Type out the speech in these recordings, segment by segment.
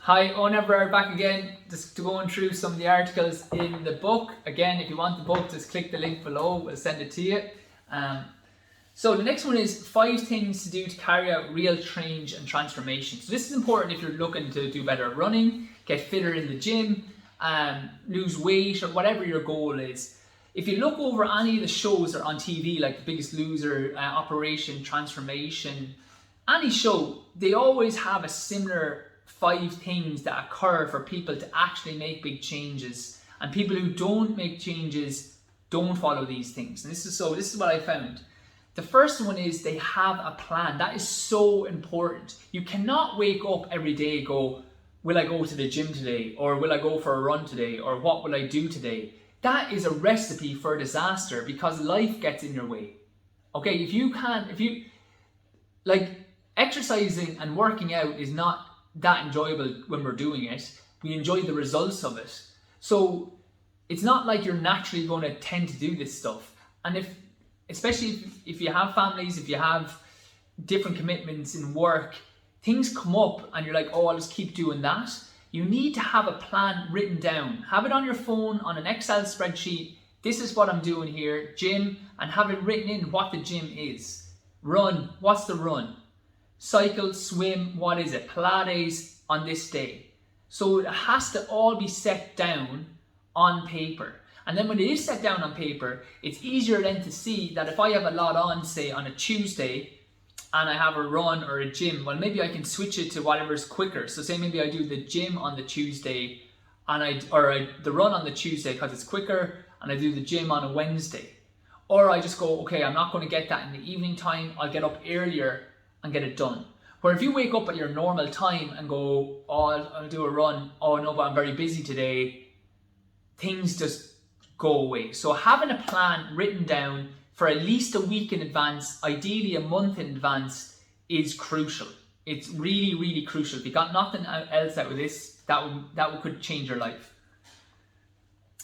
Hi, Owen Everard back again, just to going through some of the articles in the book. Again, if you want the book, just click the link below, we'll send it to you. So the next one is 5 things to do to carry out real change and transformation. So this is important if you're looking to do better at running, get fitter in the gym, lose weight, or whatever your goal is. If you look over any of the shows that are on TV, like The Biggest Loser, Operation Transformation, any show, they always have a similar 5 things that occur for people to actually make big changes. And people who don't make changes don't follow these things. And this is what I found. The first one is they have a plan. That is so important. You cannot wake up every day and go, will I go to the gym today? Or will I go for a run today? Or what will I do today? That is a recipe for disaster because life gets in your way. Okay, exercising and working out is not that enjoyable when we're doing it. We enjoy the results of it. So it's not like you're naturally going to tend to do this stuff. And especially if you have families, if you have different commitments in work, things come up and you're like, oh, I'll just keep doing that. You need to have a plan written down. Have it on your phone, on an Excel spreadsheet. This is what I'm doing here, gym, and have it written in what the gym is. Run, what's the run? Cycle, swim, what is it? Pilates on this day. So it has to all be set down on paper. And then when it is set down on paper, it's easier then to see that if I have a lot on, say on a Tuesday, and I have a run or a gym, well, maybe I can switch it to whatever's quicker. So say maybe I do the gym on the Tuesday, the run on the Tuesday because it's quicker, and I do the gym on a Wednesday. Or I just go, okay, I'm not going to get that in the evening time. I'll get up earlier and get it done. Where if you wake up at your normal time and go, oh, I'll do a run. Oh no, but I'm very busy today. Things just go away. So having a plan written down for at least a week in advance, ideally a month in advance, is crucial. It's really, really crucial. If you got nothing else out of this, that could change your life.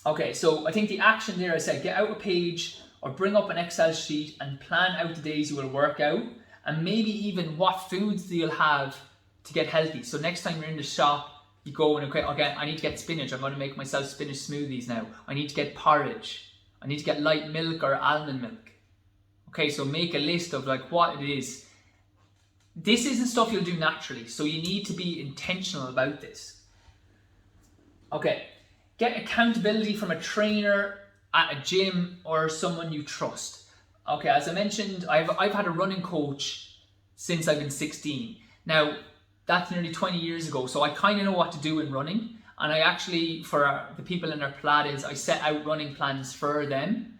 Okay, so I think the action there, I said, get out a page or bring up an Excel sheet and plan out the days you will work out, and maybe even what foods you'll have to get healthy. So next time you're in the shop, you go and, okay, I need to get spinach. I'm going to make myself spinach smoothies now. I need to get porridge. I need to get light milk or almond milk. Okay, so make a list of like what it is. This isn't stuff you'll do naturally, so you need to be intentional about this. Okay, get accountability from a trainer at a gym or someone you trust. Okay, as I mentioned, I've had a running coach since I've been 16. Now, that's nearly 20 years ago, so I kind of know what to do in running. And I actually, for the people in their Pilates, I set out running plans for them.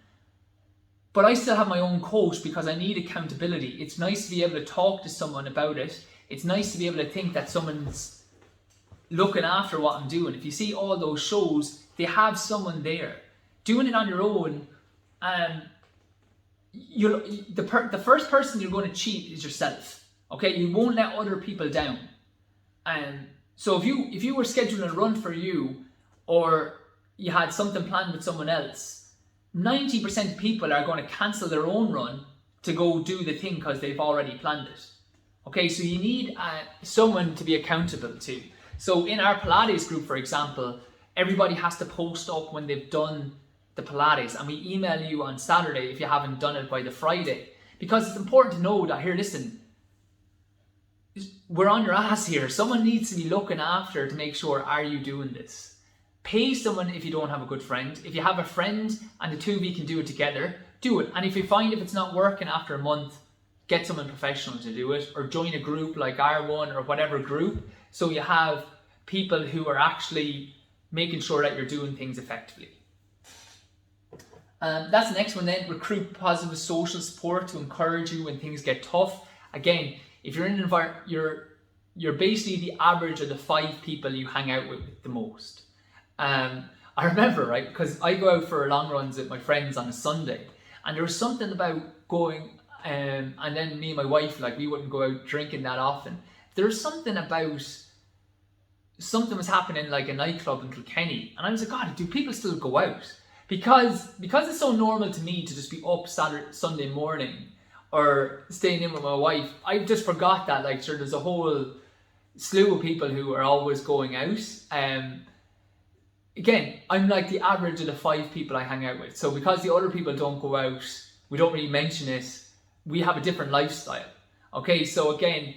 But I still have my own coach because I need accountability. It's nice to be able to talk to someone about it. It's nice to be able to think that someone's looking after what I'm doing. If you see all those shows, they have someone there. Doing it on your own, the first person you're going to cheat is yourself. Okay, you won't let other people down. So if you were scheduling a run for you, or you had something planned with someone else, 90% of people are going to cancel their own run to go do the thing because they've already planned it. Okay, so you need someone to be accountable to. So in our Pilates group, for example, everybody has to post up when they've done the Pilates, and we email you on Saturday if you haven't done it by the Friday, because it's important to know that, here, listen, we're on your ass here. Someone needs to be looking after to make sure, are you doing this? Pay someone if you don't have a good friend. If you have a friend and the two of you can do it together, do it. And if you find if it's not working after a month, get someone professional to do it, or join a group like R1 or whatever group, so you have people who are actually making sure that you're doing things effectively. That's the next one then. Recruit positive social support to encourage you when things get tough. Again, if you're in an environment, you're basically the average of the 5 people you hang out with the most. I remember, right, because I go out for long runs with my friends on a Sunday, and there was something about going, and then me and my wife, like, we wouldn't go out drinking that often. There was something about, something was happening like a nightclub in Kilkenny, and I was like, God, do people still go out? Because it's so normal to me to just be up Sunday morning or staying in with my wife, I just forgot that, like, sure, there's a whole slew of people who are always going out. Again, I'm like the average of the 5 people I hang out with. So because the other people don't go out, we don't really mention it, we have a different lifestyle. Okay, so again,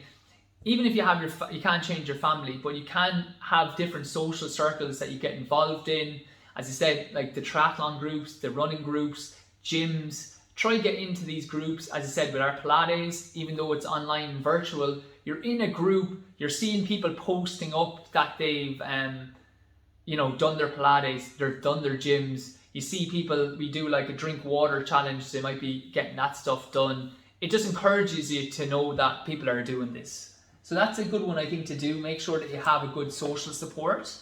even if you have you can't change your family, but you can have different social circles that you get involved in. As I said, like the triathlon groups, the running groups, gyms. Try get into these groups. As I said, with our Pilates, even though it's online and virtual, you're in a group, you're seeing people posting up that they've done their Pilates, they've done their gyms. You see people, we do like a drink water challenge, they might be getting that stuff done. It just encourages you to know that people are doing this. So that's a good one, I think, to do. Make sure that you have a good social support.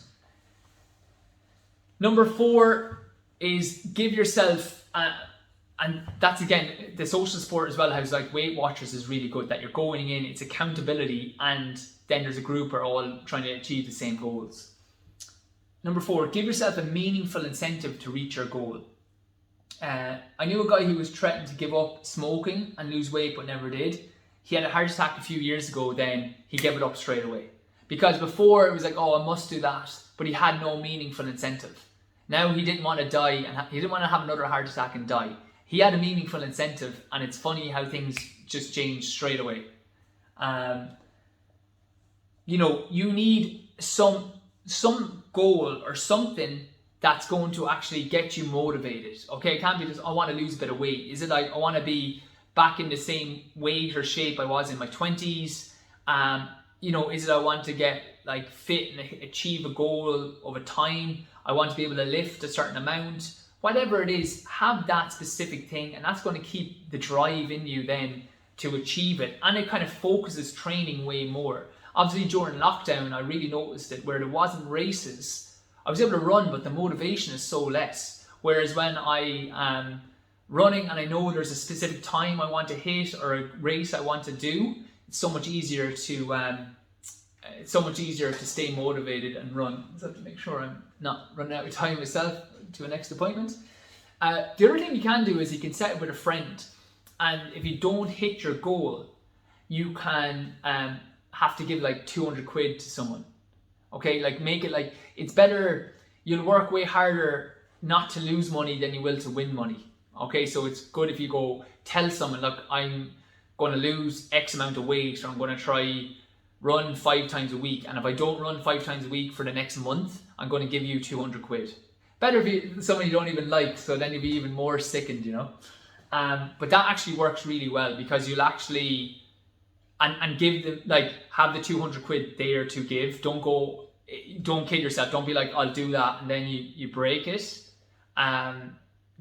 Number 4 is give yourself, and that's again, the social support as well, how like Weight Watchers is really good, that you're going in, it's accountability, and then there's a group are all trying to achieve the same goals. Number 4, give yourself a meaningful incentive to reach your goal. I knew a guy who was threatening to give up smoking and lose weight but never did. He had a heart attack a few years ago, then he gave it up straight away. Because before it was like, oh, I must do that, but he had no meaningful incentive. Now he didn't want to die, and he didn't want to have another heart attack and die. He had a meaningful incentive, and it's funny how things just change straight away. You need some goal or something that's going to actually get you motivated. Okay, it can't be just, I want to lose a bit of weight. Is it like, I want to be back in the same weight or shape I was in my 20s? Is it I want to get like fit and achieve a goal of a time? I want to be able to lift a certain amount. Whatever it is, have that specific thing, and that's going to keep the drive in you then to achieve it. And it kind of focuses training way more. Obviously during lockdown, I really noticed it where there wasn't races. I was able to run, but the motivation is so less. Whereas when I am running and I know there's a specific time I want to hit or a race I want to do, it's so much easier to stay motivated and run. I just have to make sure I'm not running out of time myself to a next appointment. The other thing you can do is you can set it with a friend, and if you don't hit your goal, you can have to give like 200 quid to someone. Okay, like make it like, it's better, you'll work way harder not to lose money than you will to win money. Okay, so it's good if you go tell someone, look, I'm going to lose X amount of weight, or I'm going to try run 5 times a week, and if I don't run 5 times a week for the next month, I'm going to give you 200 quid. Better if someone you don't even like, so then you'll be even more sickened, But that actually works really well, because you'll actually and give them, like, have the 200 quid there to give. Don't kid yourself. Don't be like, I'll do that, and then you break it.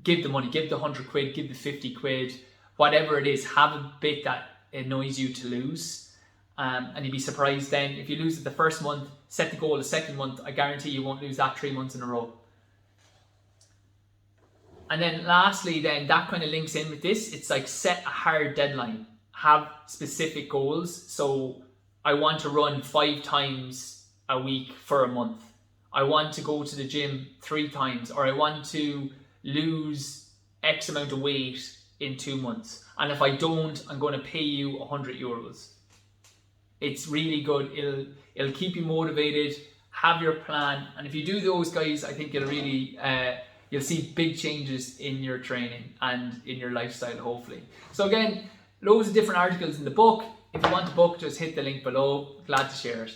Give the money, give the 100 quid, give the 50 quid, whatever it is. Have a bit that annoys you to lose, and you'd be surprised then if you lose it the first month. Set the goal the second month. I guarantee you won't lose that 3 months in a row. And then lastly, then that kind of links in with this. It's like, set a hard deadline. Have specific goals. So I want to run 5 times a week for a month. I want to go to the gym 3 times, or I want to lose X amount of weight in 2 months. And if I don't, I'm going to pay you 100 euros. It's really good. It'll keep you motivated. Have your plan. And if you do those, guys, I think you'll really, you'll see big changes in your training and in your lifestyle, hopefully. So again, loads of different articles in the book. If you want the book, just hit the link below. Glad to share it.